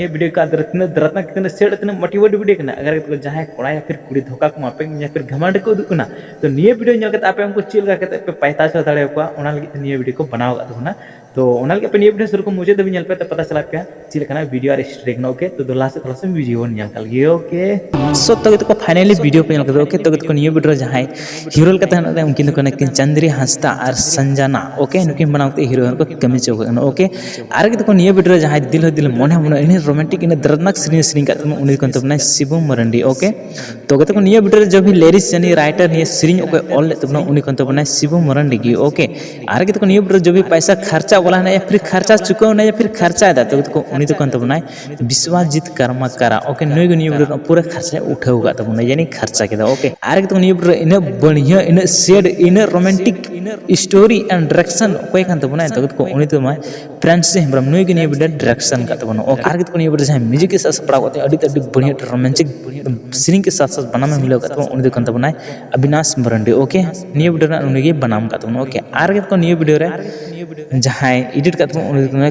Video का दरतना कितना said इतना मोटिवेट वीडियो करना अगर तो जहां कोड़ा या फिर कुड़ी धोखा को मापे या फिर घमंड को दुकना तो निये वीडियो नल करते आपे उनको चिल करके पे पैसा चो दाड़े को ओना लगी निये वीडियो को बनाव का तो ना तो ओना लगी पे निये वीडियो शुरू को मुझे तो नल पे तो पता चला पे चिल करना वीडियो और स्ट्रेक ना ओके तो दोला से थोड़ा सा वीडियो नल कल गए ओके सो तो फाइनली वीडियो पे नल कर ओके तो निये वीडियो जहां हीरो का तहना उनकिन को नकिन चंद्री हंसदा और संजना ओके नुकिन बनावते हीरो को कमी चो ओके आर तो निये वीडियो जहां दिल मन मन इन रोमांटिक इन दर्दनाक सीरीज का उन को शिबू मरंडी ओके तो निये वीडियो जो भी लिरिक्स यानी राइटर निये सीरीज ओके ऑल तबना उन को शिबू मरंडी की ओके आर तो निये वीडियो जो भी पैसा खर्चा वाला है या फिर खर्चा चुकाव या फिर खर्चा तो उन को विश्वजीत कर्मकारा ओके नुई निये वीडियो पूरा खर्चा उठाव का यानी खर्चा के ओके आर तो निये वीडियो इन बढ़िया इन सेड इन रोमांटिक स्टोरी एंड डायरेक्शन कोई खान तबना तो उन फ्रेंड्स हेम्ब्रम नुई निये वीडियो डायरेक्शन का तबना ओके आर तो निये वीडियो जहां म्यूजिक के साथ पड़ा होते अड़ी बढ़िया रोमांटिक सीरीज के साथ बना में मिलो का उन को अविनाश मरंडी ओके निये वीडियो उनगे बनाम का ओके आर तो निये वीडियो रे जहां एडिट का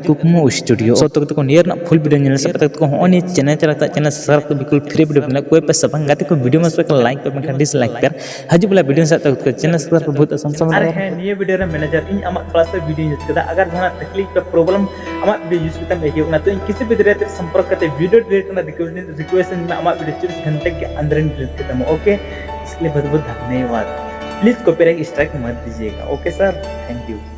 कुकमो स्टूडियो सो तो नियर फुल वीडियो नेल से पता को होनी चैनल चलाता चैनल सब्सक्राइब बिल्कुल फ्री वीडियो मिला कोई पैसा बंग गाते को वीडियो में से लाइक कर डिसलाइक कर हजू बोला वीडियो से तो चैनल सब्सक्राइब बहुत आसान अरे है निये वीडियो रे मैनेजर इन अमा क्लास पे वीडियो यूज करता अगर जहां तकलीफ पे प्रॉब्लम अमा वीडियो यूज करता देखियो ना तो किसी भी तरह से संपर्क करते वीडियो डिलीट करना रिक्वेस्ट में अमा वीडियो 24 घंटे के अंदर डिलीट करता हूं ओके इसलिए बहुत बहुत धन्यवाद प्लीज कॉपीराइट स्ट्राइक मत दीजिएगा ओके सर थैंक यू।